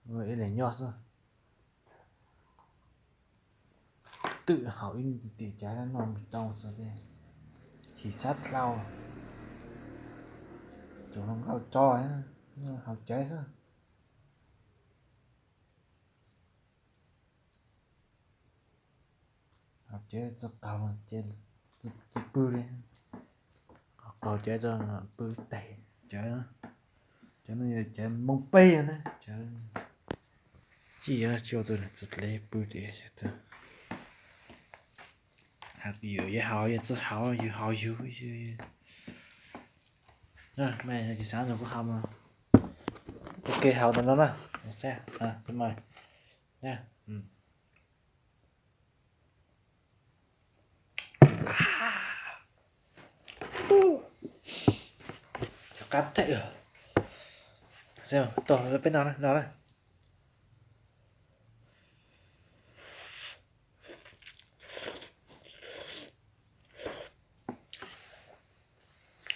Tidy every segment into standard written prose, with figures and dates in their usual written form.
Vậy là nhọt rồi. Tự hào in để trái nó nằm trong sao thế. Chỉ sát lau. Chúng nó gạo cho ấy. Học trái sao. Học trái cho cầu trái cho bư đi. Học cầu trái cho bư tẩy trái nó. Trái nó như trái mông pê nữa. Trái chỉ là cho tôi là rất lấy bư để cho học nhiều với học rất học nhiều học nhiều rồi mày thì sáng rồi có học mà ok học tao nó nè xe xin mời nha cho cắt thế rồi xem tổ bên nào này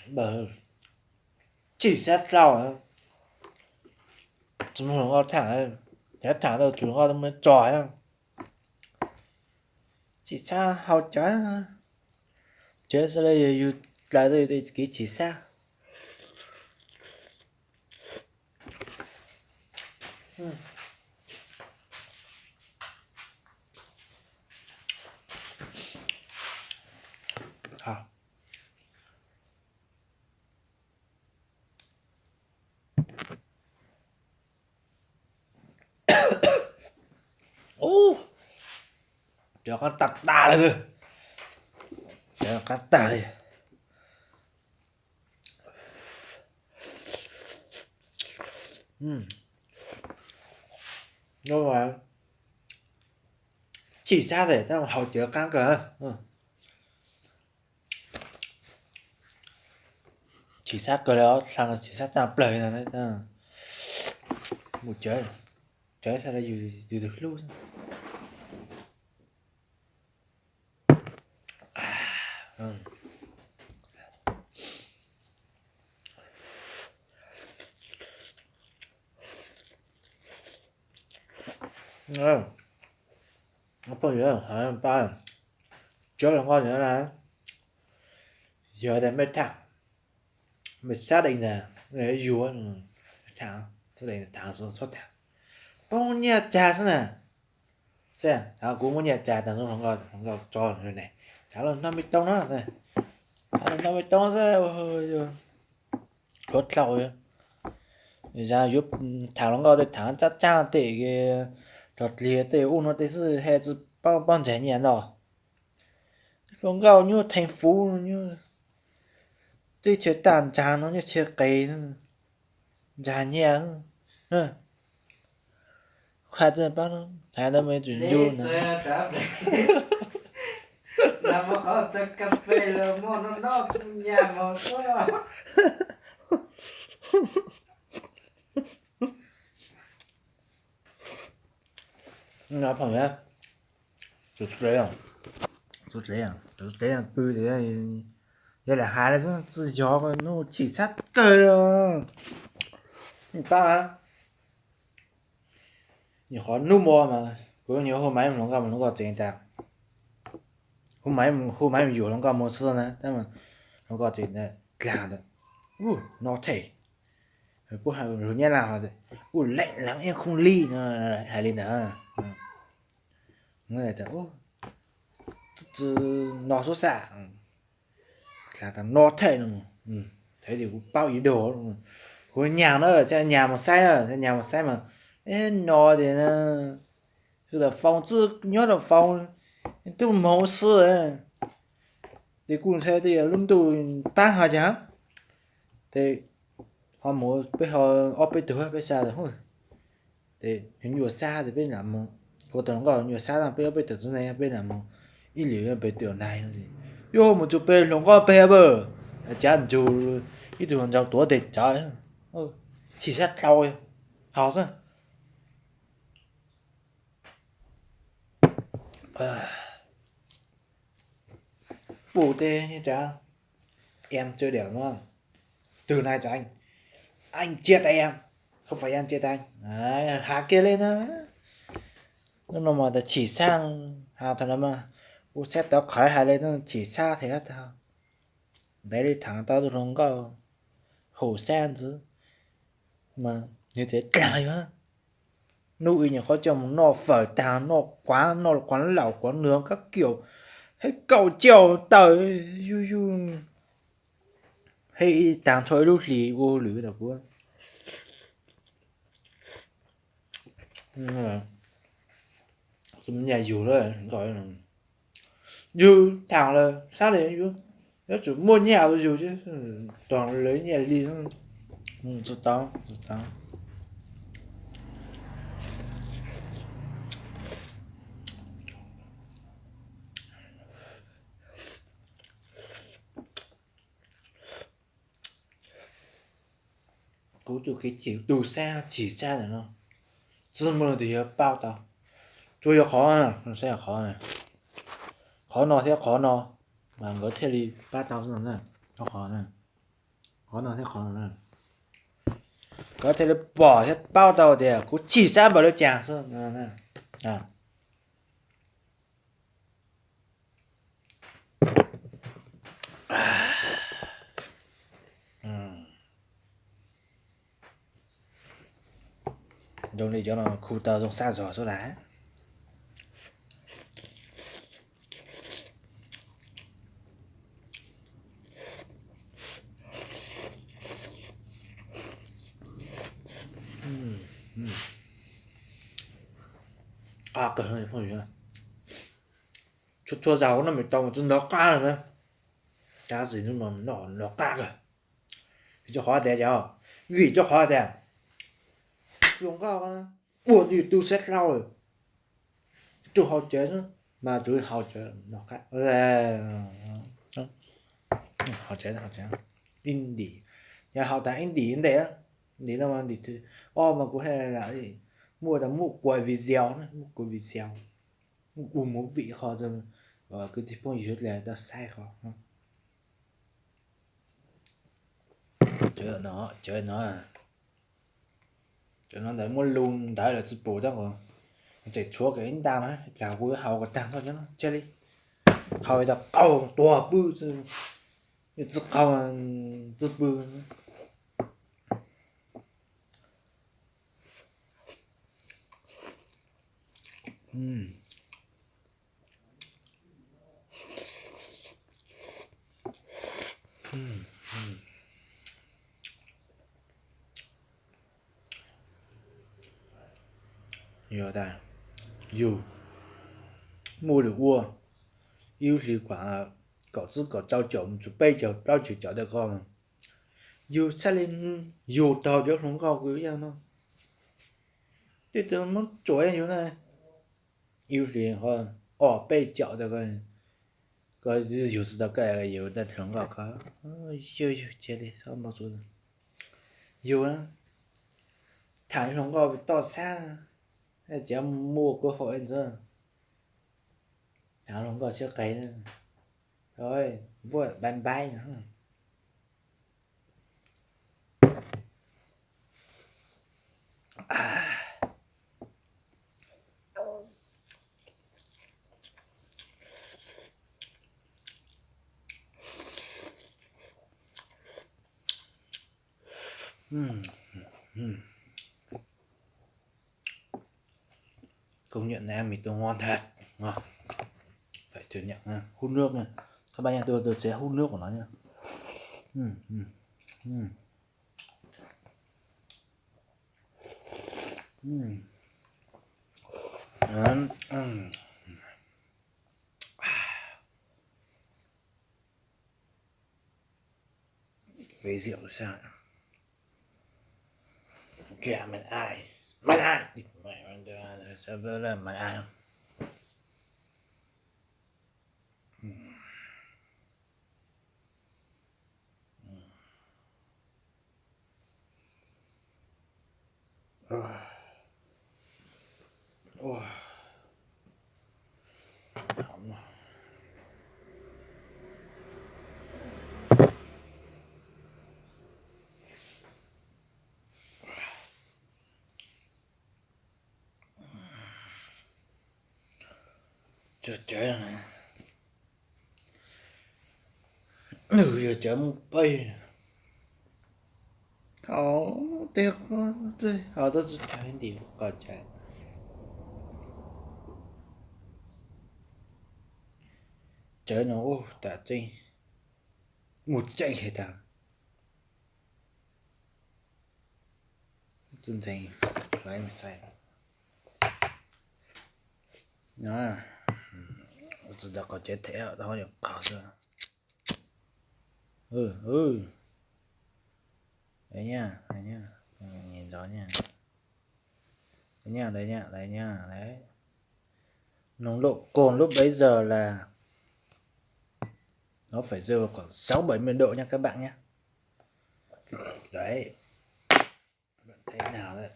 bờ chỉ xét rau chúng nó thẳng đâu chúng nó mới trò chỉ xa học trái chế ra đây you lại đây cái chỉ xa ô cho con tạt đà lên rồi cho con tạt đi nhưng mà chỉ ra để tao học chữa căng cờ chỉ sát cờ đó sang chỉ sát tạm lời là đấy một chơi sao đây dù được luôn nó bao nhiêu hả ba chỗ là ngon nữa là giờ đến mấy thằng mình xác định là người dúa thằng xác định là thằng xuất thằng bao nhiêu trà thế này xem thằng cũng có nhà trà thằng nó không có cho rồi này thằng là 50 tông đó này thằng là 50 tông ra ôi rốt rồi ra giúp thằng nó gọi thằng chắc chắn thì cái trọt lìa thì u nó thì是还是帮钱年的nó gọi như thành phố như cái chế tàn trà nó như chế cây già nhẹ khoa chân bác nó thái nó mới chuyển du nữa làm mà có chắc cà phê là mua nó nhà mà có nó phải nhá chút đấy à bự thế này đây là hai là tự do nó chỉ sát cây rồi ta á nhiều khó nung bò mà có nhiều hôm máy nó có tiền ta hôm máy mình dùng nó có một xưa nèแต่nó có tiền này làm được nó thể rồi có hàng rồi nhá nào rồi lạnh lắm em không ly nữa hay lên nữa nó này ô nó số xả là thằng nó thể nữa thế thì cũng bao ý đồ của nhà nó ở trên nhà một sai mà ê nó thì nóคือแบบphòng chứ nhớ là phòng tôi mẫu sư ấy thì cũng thế thì lúc tôi bán họ chẳng thì họ mua bây họ ở bên từ bên xa rồi thôi thì những nhiều xa thì bên làm có tầng có nhiều xa là bên từ dưới này bên làm ít liệu bên từ này thì yo một chút bên lòng có bên bờ chẳng chú ít từ còn giàu tuổi để trái chỉ xét thôi học thôi bù tê như chả em chơi đẻo đúng không từ nay cho anh chia tay em không phải ăn chia tay đấy, hạ kia lên á nó mà ta chỉ sang hào thằng mà u xếp tao khởi hạ lên nó chỉ xa thế hết tao đấy đi thẳng tao tôi không có hổ sang chứ mà như thế trời á nuôi nhà khó chồng nó phở tao nó quán lẩu quán nướng các kiểu hay cầu chiều tới yu yu hay tàng thôi lúc gì vô lưới được quá nhà dù rồi gọi là dù thằng là sao để dù nó chủ mua nhà rồi dù chứ toàn lấy nhà đi nó rất tao cố chủ cái chỉ xa rồi nó dân mơ thì bao tao chú yếu khó à nó sẽ là khó này khó nó thế khó nó mà có thể đi ba tao rồi này nó khó này khó nó thế khó này có thể là bỏ thế bao tàu thì cũng chỉ ra bảo được chàng thôi nè à dùng đi cho nó khu tàu dùng xa giỏ số lá à cỡ hơn không gì chua dầu nó mình tàu nó cá rồi nữa cá gì nó cá rồi cho khó để cho gửi cho khó để dùng cao nó buồn gì tu xét rau rồi chú họ chế nữa mà chú họ chế nó khác họ chế indie nhà họ tại indie đấy á indie là mà đi thì mà cũng hay là gì mua quầy video nữa mua quầy video một vị khó rồi cái thì phong gì là đã sai khó chơi nó à cho nó để mua luôn đã là chụp bộ đó rồi chạy chúa cái anh ta á là vui hậu cái tăng thôi cho nó chơi đi hậu là cầu tua bự chứ chụp cầu chụp bự nhiều ta dù mua được mua yêu thì quả cậu chứ cậu trao chồng chụp bây giờ bao chịu chở được con dù sao lên dù tàu cho không có cứ nhau nó thì tôi nó chuối như này yêu thì hơn bây chở được rồi có dù là cái dù ta thường có yêu chơi đi sao mà rồi dù á thằng không có to xa hay chỉ mua cơ hội thôi thằng không có chưa cấy nữa thôi mua bàn bay nữa công nhận em mì tôm ngon thật ngon phải thừa nhận nha hút nước này các bạn nhà tôi sẽ hút nước của nó nha về rượu sao kìa mình ai mẹ mình sao là mình ai ôi Trời trời này. Giờ chở một bay. Tiếc quá. Tôi thấy điều còn chạy. Chở nó tạ tinh. Một chạy hệ thằng. Chân thành lấy mà xài. Nó tôi đã có chết thế ở đó được có rồi. Đấy nha, nhìn rõ nha. Đấy nha, đấy. Nồng độ cồn lúc bấy giờ là nó phải rơi vào khoảng 6-70 độ nha các bạn nhé. Đấy. Bạn thấy nào đấy.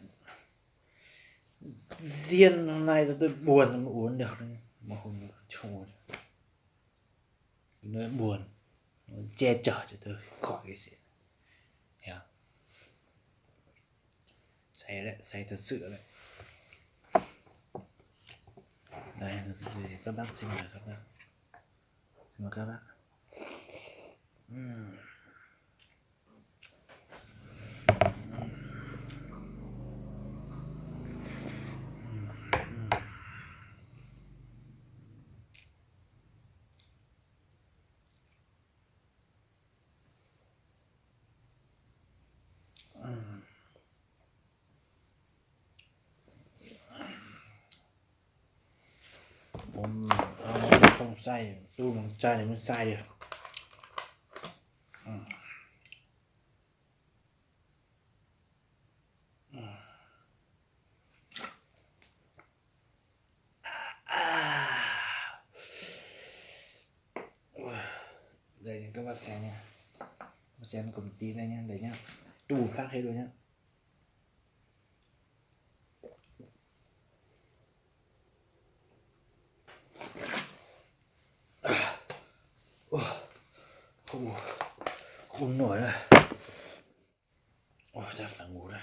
Riêng hôm nay tôi buồn mà uống được mà không được. Nó buồn. Nó che chở cho tôi khỏi cái gì. Hiểu không? Say thật sự đấy. Đây, các bác xin mời các bác. Xin mời các bác. Không sai, tôi bằng chai này mới sai được. Đây các bác xem nha, bác xem cùng tí đây nha, đấy nhá, đủ phát hết rồi nhá. Không nổi rồi. Chắc phải ngủ đây.